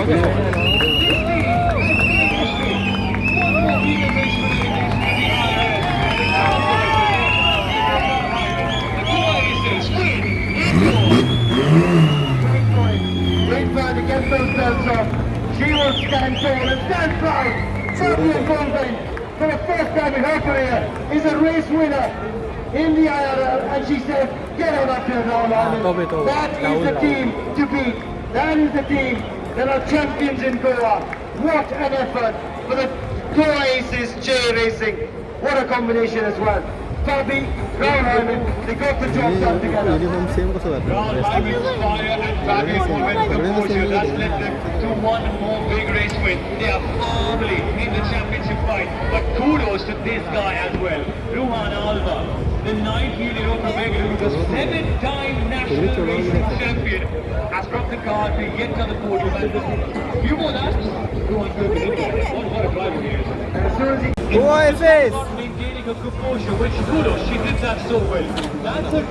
To get themselves up. She will stand tall and stand proud. Champion Golden, for the first time in her career, is a race winner in the IRL, and she said, get out of here now, Marlon. That is the team to beat. That is the team that are champions in Goa. What an effort for the Goa Aces J Racing. What a combination as well. Fabi, Brown Hyman, they got the job done together. Brown Hyman's fire and Fabi's moments composure, that's led them to one more big race win. They are firmly in the championship fight, but kudos to this guy as well. Ruhan Alva, the 19-year-old from Bengaluru, the 7-time national racing champion, has dropped the card to yet another podium. And a few more laps, Ruhan's going to what a driver he is. And as soon as he Goa Aces! Maintaining her composure, which kudos, she did that so well. That's a